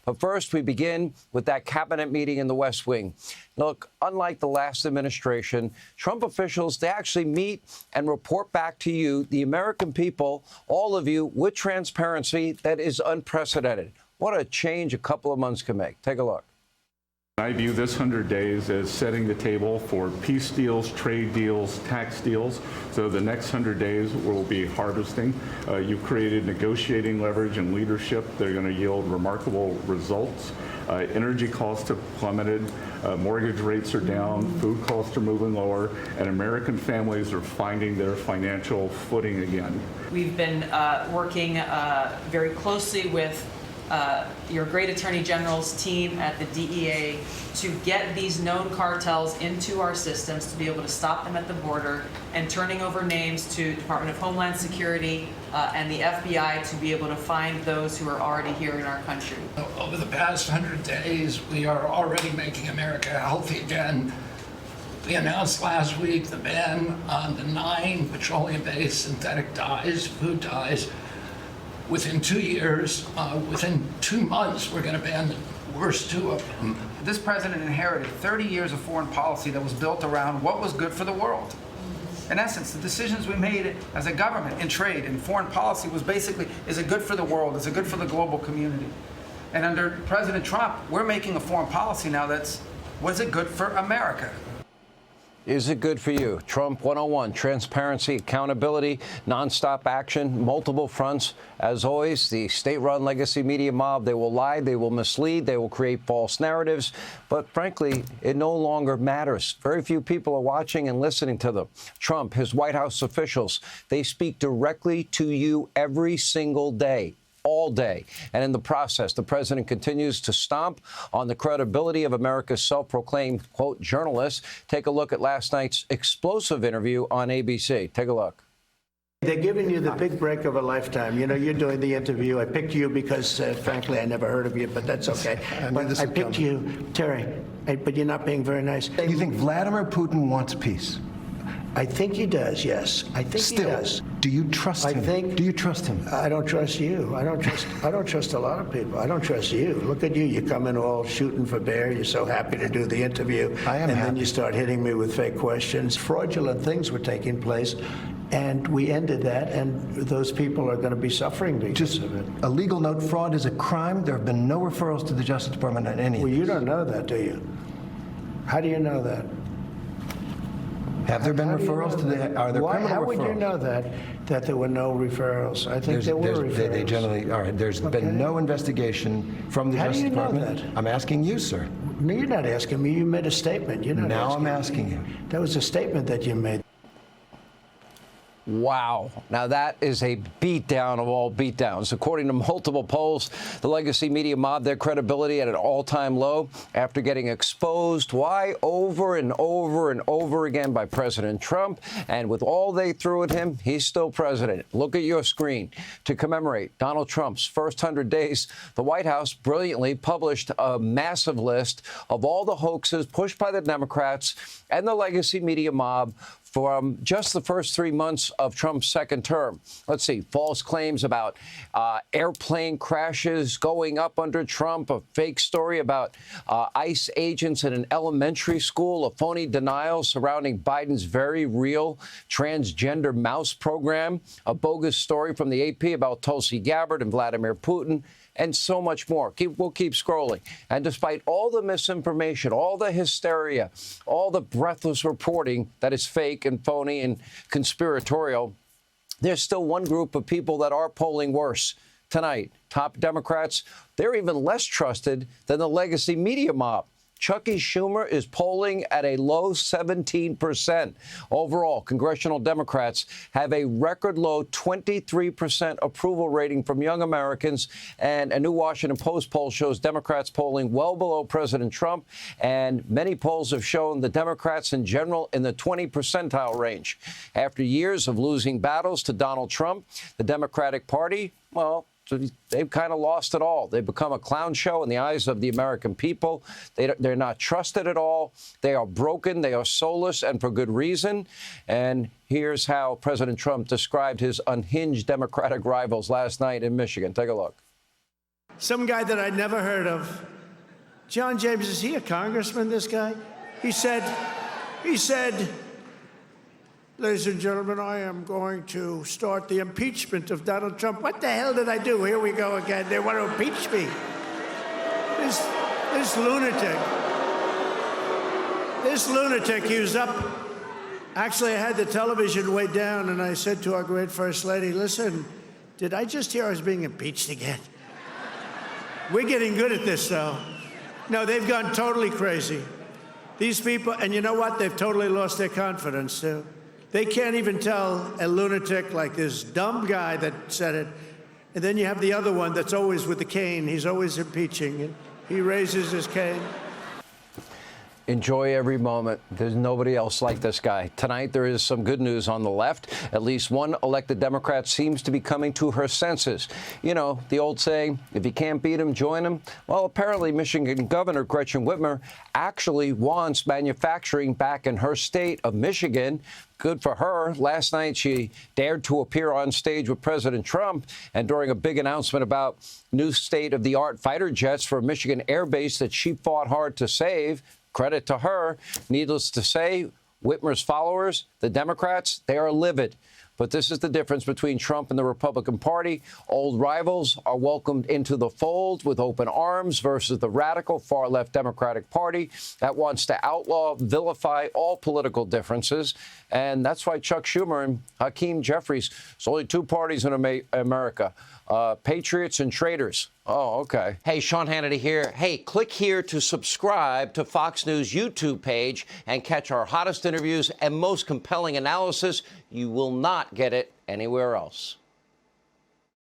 But first, we begin with that cabinet meeting in the West Wing. Look, unlike the last administration, Trump officials, they actually meet and report back to you, the American people, all of you, with transparency that is unprecedented. What a change a couple of months can make. Take a look. I view this 100 days as setting the table for peace deals, trade deals, tax deals. So the next 100 days will be harvesting. You've created negotiating leverage and leadership that are going to yield remarkable results. Energy costs have plummeted, mortgage rates are down, food costs are moving lower, and American families are finding their financial footing again. We've been working very closely with your great Attorney General's team at the DEA to get these known cartels into our systems, to be able to stop them at the border, and turning over names to Department of Homeland Security and the FBI to be able to find those who are already here in our country. Over the past 100 days, we are already making America healthy again. We announced last week the ban on the 9 petroleum-based synthetic dyes, food dyes. Within 2 years, within 2 months, we're going to ban the worst 2 of them. This president inherited 30 years of foreign policy that was built around what was good for the world. In essence, the decisions we made as a government in trade and foreign policy was basically, is it good for the world? Is it good for the global community? And under President Trump, we're making a foreign policy now that's, was it good for America? Is it good for you? Trump 101, transparency, accountability, nonstop action, multiple fronts. As always, the state-run legacy media mob, they will lie, they will mislead, they will create false narratives. But frankly, it no longer matters. Very few people are watching and listening to them. Trump, his White House officials, they speak directly to you every single day. All day. And in the process, the president continues to stomp on the credibility of America's self-proclaimed, quote, journalists. Take a look at last night's explosive interview on ABC. Take a look. They're giving you the big break of a lifetime. You know, you're doing the interview. I picked you because, frankly, I never heard of you, but that's okay. I picked you, Terry, but you're not being very nice. You think Vladimir Putin wants peace? I think he does, yes. I think he does. Do you trust him? Do you trust him? I don't trust you. I don't trust a lot of people. I don't trust you. Look at you. You come in all shooting for bear. You're so happy to do the interview. I am and happy. Then you start hitting me with fake questions. Fraudulent things were taking place, and we ended that, and those people are going to be suffering because of it. A legal note, fraud is a crime. There have been no referrals to the Justice Department on any of Well, these. you don't know that, do you? How do you know that? Have there been referrals to the, are there criminal referrals? How would you know that there were no referrals? I think there were referrals. They generally are. There's been no investigation from the Justice Department. How do you know that? I'm asking you, sir. No, you're not asking me. You made a statement. You're not now asking I'm asking me. you. That was a statement that you made. Wow. Now, that is a beatdown of all beatdowns. According to multiple polls, the legacy media mob, their credibility at an all-time low after getting exposed. Why? Over and over and over again by President Trump. And with all they threw at him, he's still president. Look at your screen. To commemorate Donald Trump's first 100 days, the White House brilliantly published a massive list of all the hoaxes pushed by the Democrats and the legacy media mob from just the first 3 months of Trump's second term. Let's see, false claims about airplane crashes going up under Trump, a fake story about ICE agents in an elementary school, a phony denial surrounding Biden's very real transgender mouse program, a bogus story from the AP about Tulsi Gabbard and Vladimir Putin, and so much more. We'll keep scrolling. And despite all the misinformation, all the hysteria, all the breathless reporting that is fake and phony and conspiratorial, there's still one group of people that are polling worse. Tonight, top Democrats, they're even less trusted than the legacy media mob. Chucky Schumer is polling at a low 17%. Overall, congressional Democrats have a record low 23% approval rating from young Americans. And a new Washington Post poll shows Democrats polling well below President Trump. And many polls have shown the Democrats in general in the 20 percentile range. After years of losing battles to Donald Trump, the Democratic Party, well, so they've kind of lost it all. They've become a clown show in the eyes of the American people. They're not trusted at all. They are broken. They are soulless, and for good reason. And here's how President Trump described his unhinged Democratic rivals last night in Michigan. Take a look. some guy that I'd never heard of. John James, is he a congressman, this guy? He said, ladies and gentlemen, I am going to start the impeachment of Donald Trump. What the hell did I do? Here we go again. They want to impeach me. This lunatic, he was up. Actually, I had the television way down, and I said to our great First Lady, listen, did I just hear I was being impeached again? We're getting good at this, though. No, they've gone totally crazy. These people, and you know what? They've totally lost their confidence, too. They can't even tell a lunatic like this dumb guy that said it. And then you have the other one that's always with the cane. He's always impeaching, and he raises his cane. Enjoy every moment. There's nobody else like this guy. Tonight, there is some good news on the left. At least one elected Democrat seems to be coming to her senses. You know, the old saying, if you can't beat him, join him. Well, apparently, Michigan Governor Gretchen Whitmer actually wants manufacturing back in her state of Michigan. Good for her. Last night, she dared to appear on stage with President Trump, and during a big announcement about new state-of-the-art fighter jets for a Michigan air base that she fought hard to save. Credit to her. Needless to say, Whitmer's followers, the Democrats, they are livid. But this is the difference between Trump and the Republican Party. Old rivals are welcomed into the fold with open arms versus the radical far-left Democratic Party that wants to outlaw, vilify all political differences. And that's why Chuck Schumer and Hakeem Jeffries, there's only two parties in America, patriots and traitors. Oh, okay. Hey, Sean Hannity here. Hey, click here to subscribe to Fox News YouTube page and catch our hottest interviews and most compelling analysis. You will not get it anywhere else.